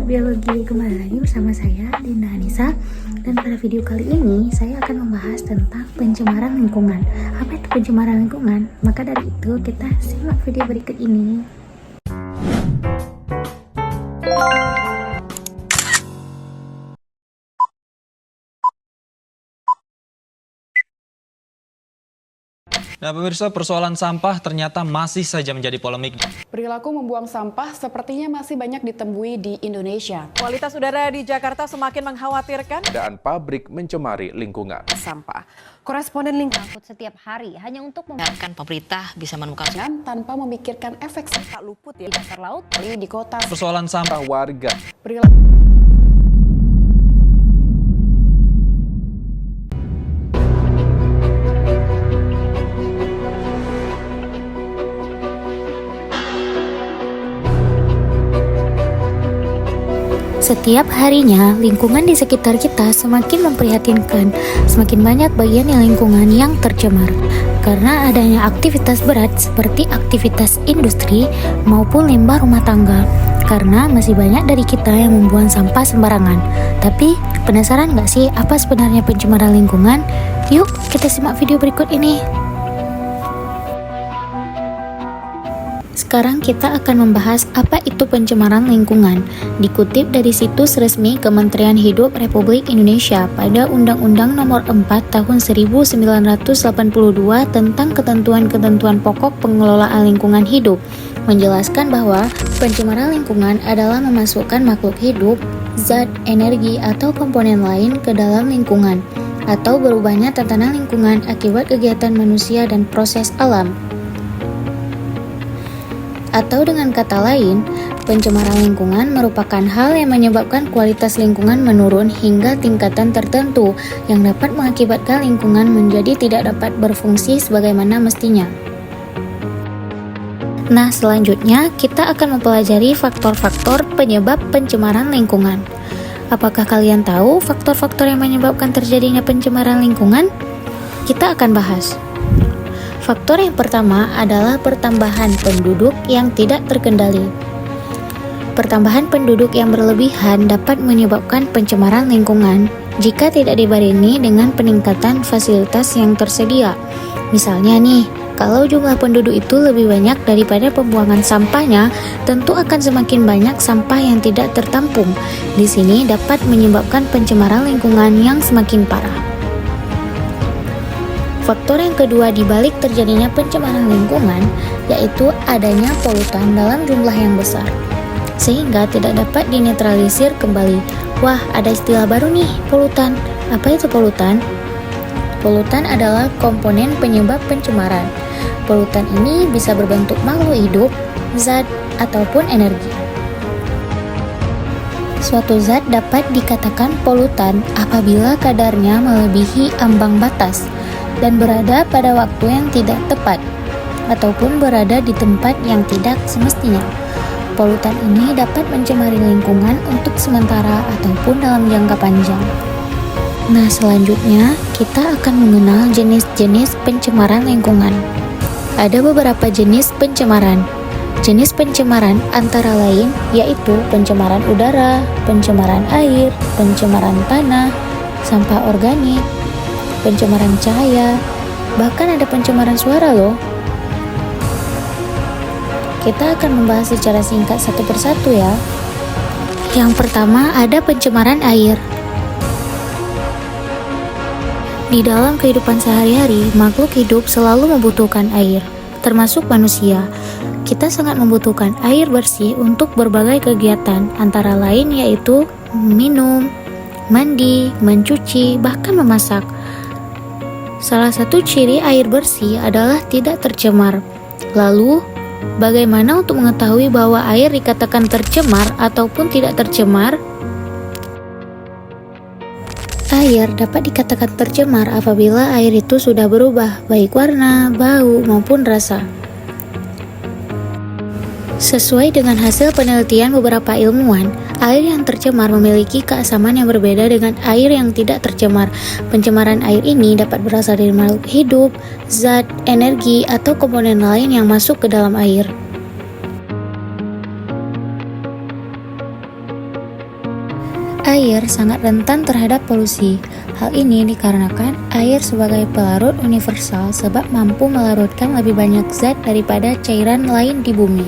Sahabat biologi, kembali lagi bersama saya Dinda Anissa. Dan pada video kali ini saya akan membahas tentang pencemaran lingkungan. Apa itu pencemaran lingkungan? Maka dari itu kita simak video berikut ini. Nah pemirsa, persoalan sampah ternyata masih saja menjadi polemik. Perilaku membuang sampah sepertinya masih banyak ditemui di Indonesia. Kualitas udara di Jakarta semakin mengkhawatirkan. Keadaan pabrik mencemari lingkungan. Sampah. Koresponden lingkungan angkut setiap hari hanya untuk membiarkan pemerintah bisa menemukan tanpa memikirkan efek tak luput di dasar laut di kota. Persoalan sampah Warga. Perilaku Setiap harinya, lingkungan di sekitar kita semakin memprihatinkan. Semakin banyak bagian lingkungan yang tercemar karena adanya aktivitas berat seperti aktivitas industri maupun limbah rumah tangga. Karena masih banyak dari kita yang membuang sampah sembarangan. Tapi penasaran nggak sih apa sebenarnya pencemaran lingkungan? Yuk kita simak video berikut ini. Sekarang kita akan membahas apa itu pencemaran lingkungan. Dikutip dari situs resmi Kementerian Hidup Republik Indonesia pada Undang-Undang Nomor 4 Tahun 1982 tentang ketentuan-ketentuan pokok pengelolaan lingkungan hidup, menjelaskan bahwa pencemaran lingkungan adalah memasukkan makhluk hidup, zat, energi, atau komponen lain ke dalam lingkungan, atau berubahnya tatanan lingkungan akibat kegiatan manusia dan proses alam. Atau dengan kata lain, pencemaran lingkungan merupakan hal yang menyebabkan kualitas lingkungan menurun hingga tingkatan tertentu yang dapat mengakibatkan lingkungan menjadi tidak dapat berfungsi sebagaimana mestinya. Nah, selanjutnya kita akan mempelajari faktor-faktor penyebab pencemaran lingkungan. Apakah kalian tahu faktor-faktor yang menyebabkan terjadinya pencemaran lingkungan? Kita akan bahas. Faktor yang pertama adalah pertambahan penduduk yang tidak terkendali. Pertambahan penduduk yang berlebihan dapat menyebabkan pencemaran lingkungan jika tidak dibarengi dengan peningkatan fasilitas yang tersedia. Misalnya nih, kalau jumlah penduduk itu lebih banyak daripada pembuangan sampahnya, tentu akan semakin banyak sampah yang tidak tertampung. Di sini dapat menyebabkan pencemaran lingkungan yang semakin parah. Faktor yang kedua di balik terjadinya pencemaran lingkungan yaitu adanya polutan dalam jumlah yang besar, sehingga tidak dapat dinetralisir kembali. Wah, ada istilah baru nih, polutan. Apa itu polutan? Polutan adalah komponen penyebab pencemaran. Polutan ini bisa berbentuk makhluk hidup, zat, ataupun energi. Suatu zat dapat dikatakan polutan apabila kadarnya melebihi ambang batas dan berada pada waktu yang tidak tepat, ataupun berada di tempat yang tidak semestinya. Polutan ini dapat mencemari lingkungan untuk sementara ataupun dalam jangka panjang. Nah, selanjutnya kita akan mengenal jenis-jenis pencemaran lingkungan. Ada beberapa jenis pencemaran. Jenis pencemaran antara lain yaitu pencemaran udara, pencemaran air, pencemaran tanah, sampah organik, pencemaran cahaya, bahkan ada pencemaran suara loh. Kita akan membahas secara singkat satu persatu ya. Yang pertama ada pencemaran air. Di dalam kehidupan sehari-hari, makhluk hidup selalu membutuhkan air, termasuk manusia. Kita sangat membutuhkan air bersih untuk berbagai kegiatan, antara lain yaitu minum, mandi, mencuci, bahkan memasak. Salah satu ciri air bersih adalah tidak tercemar. Lalu, bagaimana untuk mengetahui bahwa air dikatakan tercemar ataupun tidak tercemar? Air dapat dikatakan tercemar apabila air itu sudah berubah, baik warna, bau, maupun rasa. Sesuai dengan hasil penelitian beberapa ilmuwan, air yang tercemar memiliki keasaman yang berbeda dengan air yang tidak tercemar. Pencemaran air ini dapat berasal dari makhluk hidup, zat, energi, atau komponen lain yang masuk ke dalam air. Air sangat rentan terhadap polusi. Hal ini dikarenakan air sebagai pelarut universal sebab mampu melarutkan lebih banyak zat daripada cairan lain di bumi.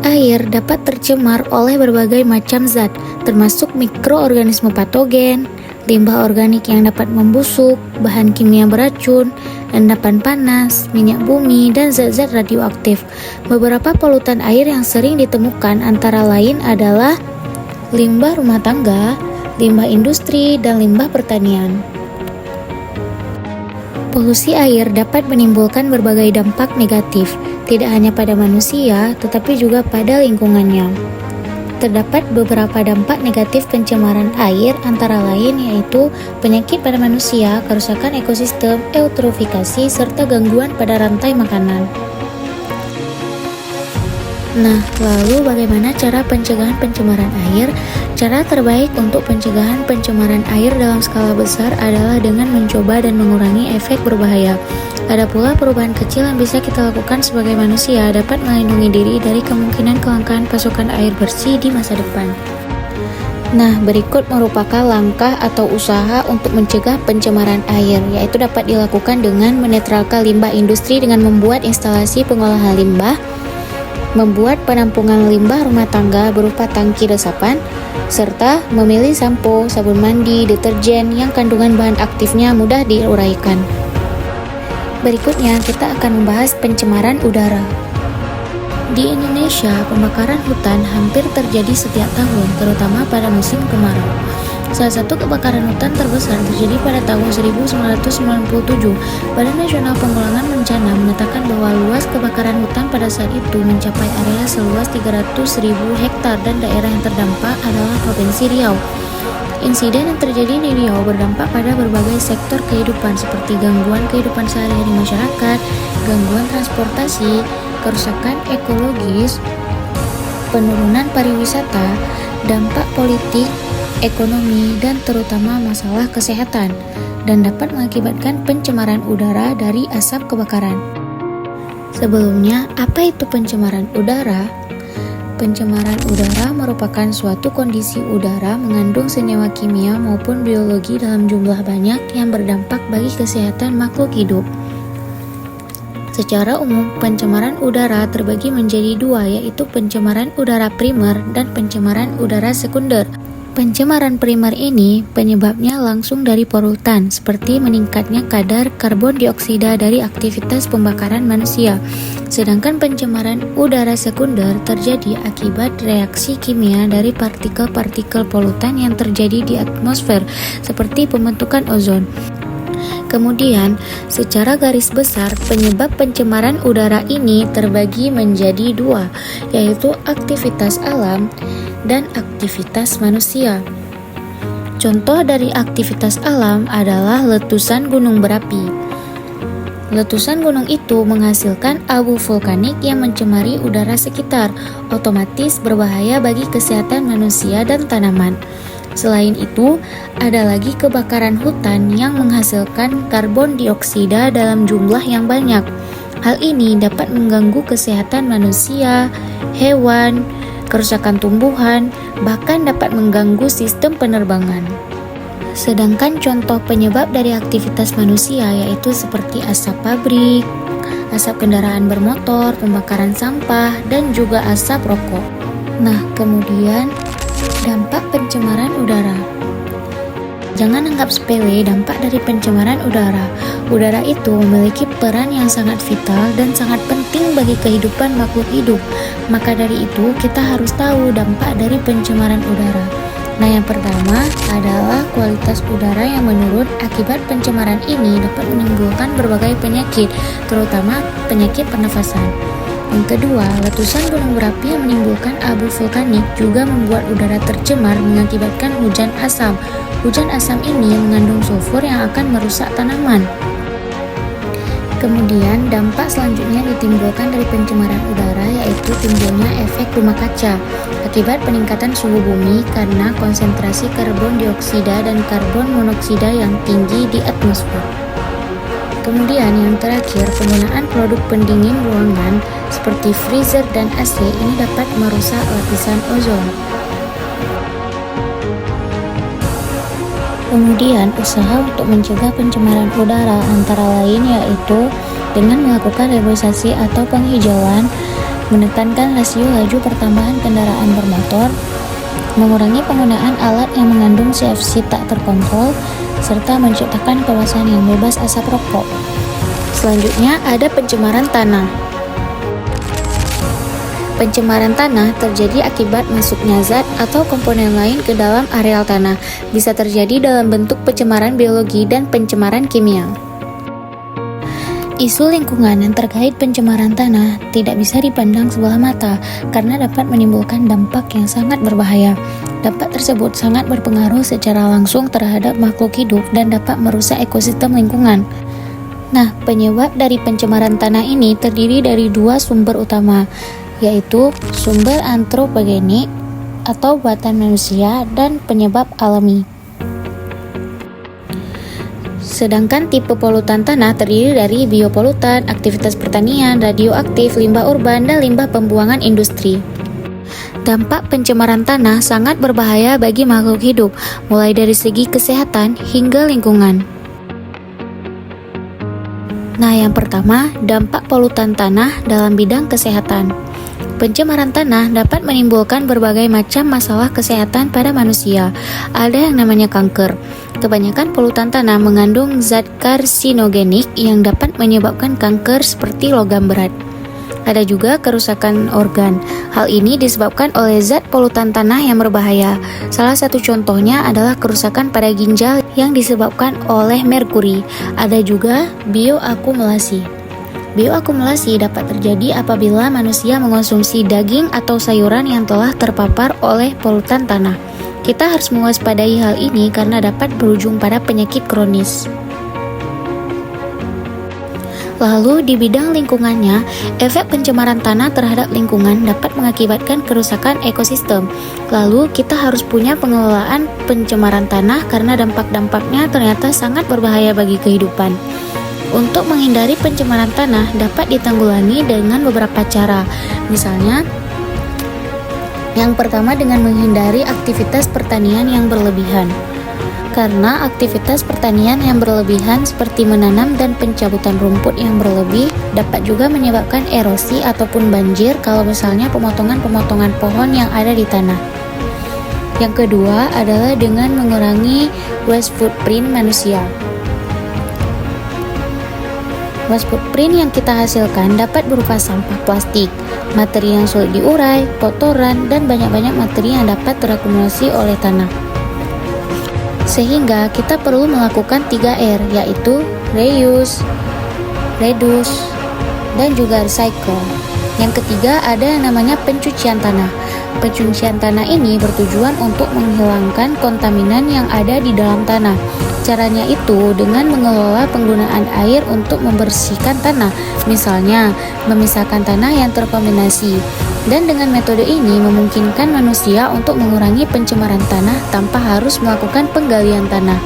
Air dapat tercemar oleh berbagai macam zat, termasuk mikroorganisme patogen, limbah organik yang dapat membusuk, bahan kimia beracun, endapan panas, minyak bumi, dan zat-zat radioaktif. Beberapa polutan air yang sering ditemukan antara lain adalah limbah rumah tangga, limbah industri, dan limbah pertanian. Polusi air dapat menimbulkan berbagai dampak negatif, tidak hanya pada manusia, tetapi juga pada lingkungannya. Terdapat beberapa dampak negatif pencemaran air, antara lain yaitu penyakit pada manusia, kerusakan ekosistem, eutrofikasi, serta gangguan pada rantai makanan. Nah, lalu bagaimana cara pencegahan pencemaran air? Cara terbaik untuk pencegahan pencemaran air dalam skala besar adalah dengan mencoba dan mengurangi efek berbahaya. Ada pula perubahan kecil yang bisa kita lakukan sebagai manusia dapat melindungi diri dari kemungkinan kelangkaan pasokan air bersih di masa depan. Nah, berikut merupakan langkah atau usaha untuk mencegah pencemaran air, yaitu dapat dilakukan dengan menetralkan limbah industri dengan membuat instalasi pengolahan limbah, membuat penampungan limbah rumah tangga berupa tangki resapan, serta memilih sampo, sabun mandi, deterjen yang kandungan bahan aktifnya mudah diuraikan. Berikutnya kita akan membahas pencemaran udara. Di Indonesia, pembakaran hutan hampir terjadi setiap tahun, terutama pada musim kemarau. Salah satu kebakaran hutan terbesar terjadi pada tahun 1997. Badan Nasional Penanggulangan Bencana menyatakan bahwa luas kebakaran hutan pada saat itu mencapai area seluas 300.000 hektar dan daerah yang terdampak adalah Provinsi Riau. Insiden yang terjadi di Riau berdampak pada berbagai sektor kehidupan seperti gangguan kehidupan sehari-hari masyarakat, gangguan transportasi, kerusakan ekologis, penurunan pariwisata, dampak politik, ekonomi, dan terutama masalah kesehatan, dan dapat mengakibatkan pencemaran udara dari asap kebakaran. Sebelumnya, apa itu pencemaran udara? Pencemaran udara merupakan suatu kondisi udara mengandung senyawa kimia maupun biologi dalam jumlah banyak yang berdampak bagi kesehatan makhluk hidup. Secara umum, pencemaran udara terbagi menjadi dua, yaitu pencemaran udara primer dan pencemaran udara sekunder. Pencemaran primer ini penyebabnya langsung dari polutan, seperti meningkatnya kadar karbon dioksida dari aktivitas pembakaran manusia. Sedangkan pencemaran udara sekunder terjadi akibat reaksi kimia dari partikel-partikel polutan yang terjadi di atmosfer, seperti pembentukan ozon. Kemudian, secara garis besar, penyebab pencemaran udara ini terbagi menjadi dua, yaitu aktivitas alam dan aktivitas manusia. Contoh dari aktivitas alam adalah letusan gunung berapi. Letusan gunung itu menghasilkan abu vulkanik yang mencemari udara sekitar, otomatis berbahaya bagi kesehatan manusia dan tanaman. Selain itu, ada lagi kebakaran hutan yang menghasilkan karbon dioksida dalam jumlah yang banyak. Hal ini dapat mengganggu kesehatan manusia, hewan, kerusakan tumbuhan, bahkan dapat mengganggu sistem penerbangan. Sedangkan contoh penyebab dari aktivitas manusia yaitu seperti asap pabrik, asap kendaraan bermotor, pembakaran sampah, dan juga asap rokok. Nah, kemudian dampak pencemaran udara. Jangan anggap sepele dampak dari pencemaran udara. Udara itu memiliki peran yang sangat vital dan sangat penting bagi kehidupan makhluk hidup. Maka dari itu, kita harus tahu dampak dari pencemaran udara. Nah, yang pertama adalah kualitas udara yang menurun akibat pencemaran ini dapat menimbulkan berbagai penyakit, terutama penyakit pernafasan. Yang kedua, letusan gunung berapi yang menimbulkan abu vulkanik juga membuat udara tercemar mengakibatkan hujan asam. Hujan asam ini mengandung sulfur yang akan merusak tanaman. Kemudian, dampak selanjutnya ditimbulkan dari pencemaran udara yaitu timbulnya efek rumah kaca akibat peningkatan suhu bumi karena konsentrasi karbon dioksida dan karbon monoksida yang tinggi di atmosfer. Kemudian yang terakhir, penggunaan produk pendingin ruangan seperti freezer dan AC ini dapat merusak lapisan ozon. Kemudian, usaha untuk mencegah pencemaran udara antara lain yaitu dengan melakukan reboisasi atau penghijauan, menekankan rasio laju pertambahan kendaraan bermotor, mengurangi penggunaan alat yang mengandung CFC tak terkontrol, serta menciptakan kawasan yang bebas asap rokok. Selanjutnya ada pencemaran tanah. Pencemaran tanah terjadi akibat masuknya zat atau komponen lain ke dalam areal tanah. Bisa terjadi dalam bentuk pencemaran biologi dan pencemaran kimia. Isu lingkungan yang terkait pencemaran tanah tidak bisa dipandang sebelah mata karena dapat menimbulkan dampak yang sangat berbahaya. Dampak tersebut sangat berpengaruh secara langsung terhadap makhluk hidup dan dapat merusak ekosistem lingkungan. Nah, penyebab dari pencemaran tanah ini terdiri dari dua sumber utama, yaitu sumber antropogenik atau buatan manusia dan penyebab alami. Sedangkan tipe polutan tanah terdiri dari biopolutan, aktivitas pertanian, radioaktif, limbah urban, dan limbah pembuangan industri. Dampak pencemaran tanah sangat berbahaya bagi makhluk hidup, mulai dari segi kesehatan hingga lingkungan. Nah, yang pertama, dampak polutan tanah dalam bidang kesehatan. Pencemaran tanah dapat menimbulkan berbagai macam masalah kesehatan pada manusia. Ada yang namanya kanker. Kebanyakan polutan tanah mengandung zat karsinogenik yang dapat menyebabkan kanker seperti logam berat. Ada juga kerusakan organ. Hal ini disebabkan oleh zat polutan tanah yang berbahaya. Salah satu contohnya adalah kerusakan pada ginjal yang disebabkan oleh merkuri. Ada juga bioakumulasi. Bioakumulasi dapat terjadi apabila manusia mengonsumsi daging atau sayuran yang telah terpapar oleh polutan tanah. Kita harus mewaspadai hal ini karena dapat berujung pada penyakit kronis. Lalu di bidang lingkungannya, efek pencemaran tanah terhadap lingkungan dapat mengakibatkan kerusakan ekosistem. Lalu kita harus punya pengelolaan pencemaran tanah karena dampak-dampaknya ternyata sangat berbahaya bagi kehidupan. Untuk menghindari pencemaran tanah dapat ditanggulangi dengan beberapa cara. Misalnya, yang pertama dengan menghindari aktivitas pertanian yang berlebihan. Karena aktivitas pertanian yang berlebihan seperti menanam dan pencabutan rumput yang berlebih dapat juga menyebabkan erosi ataupun banjir kalau misalnya pemotongan-pemotongan pohon yang ada di tanah. Yang kedua adalah dengan mengurangi waste footprint manusia. Waste footprint yang kita hasilkan dapat berupa sampah plastik, materi yang sulit diurai, kotoran, dan banyak-banyak materi yang dapat terakumulasi oleh tanah. Sehingga kita perlu melakukan 3R, yaitu reuse, reduce, dan juga recycle. Yang ketiga ada yang namanya pencucian tanah. Pencucian tanah ini bertujuan untuk menghilangkan kontaminan yang ada di dalam tanah. Caranya itu dengan mengelola penggunaan air untuk membersihkan tanah, misalnya memisahkan tanah yang terkontaminasi. Dan dengan metode ini memungkinkan manusia untuk mengurangi pencemaran tanah tanpa harus melakukan penggalian tanah.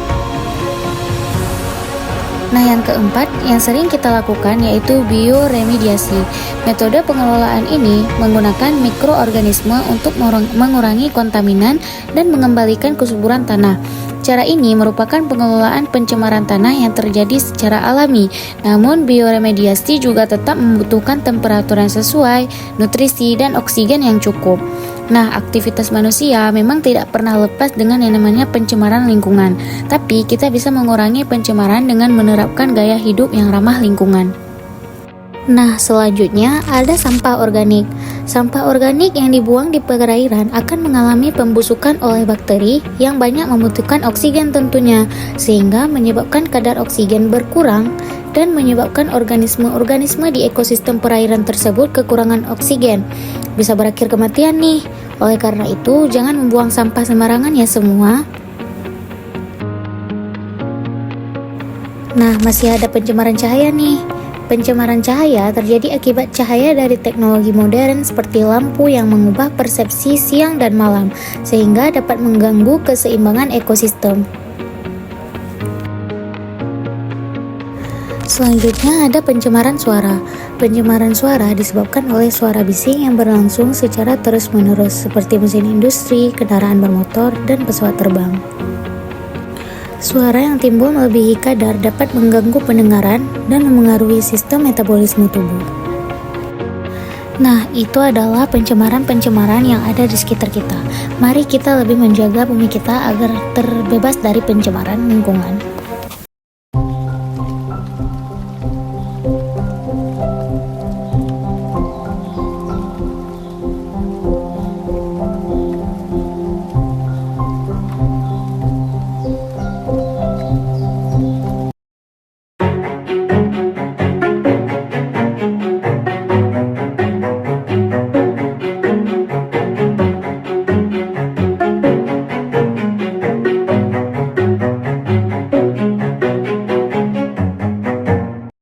Nah, yang keempat yang sering kita lakukan yaitu bioremediasi. Metode pengelolaan ini menggunakan mikroorganisme untuk mengurangi kontaminan dan mengembalikan kesuburan tanah. Cara ini merupakan pengelolaan pencemaran tanah yang terjadi secara alami, namun bioremediasi juga tetap membutuhkan temperatur yang sesuai, nutrisi, dan oksigen yang cukup. Nah, aktivitas manusia memang tidak pernah lepas dengan yang namanya pencemaran lingkungan, tapi kita bisa mengurangi pencemaran dengan menerapkan gaya hidup yang ramah lingkungan. Nah, selanjutnya ada sampah organik. Sampah organik yang dibuang di perairan akan mengalami pembusukan oleh bakteri yang banyak membutuhkan oksigen tentunya, sehingga menyebabkan kadar oksigen berkurang dan menyebabkan organisme-organisme di ekosistem perairan tersebut kekurangan oksigen. Bisa berakhir kematian nih. Oleh karena itu, jangan membuang sampah sembarangan ya semua. Nah, masih ada pencemaran cahaya nih. Pencemaran cahaya terjadi akibat cahaya dari teknologi modern seperti lampu yang mengubah persepsi siang dan malam, sehingga dapat mengganggu keseimbangan ekosistem. Selanjutnya ada pencemaran suara. Pencemaran suara disebabkan oleh suara bising yang berlangsung secara terus-menerus seperti mesin industri, kendaraan bermotor, dan pesawat terbang. Suara yang timbul melebihi kadar dapat mengganggu pendengaran dan memengaruhi sistem metabolisme tubuh. Nah, itu adalah pencemaran-pencemaran yang ada di sekitar kita. Mari kita lebih menjaga bumi kita agar terbebas dari pencemaran lingkungan.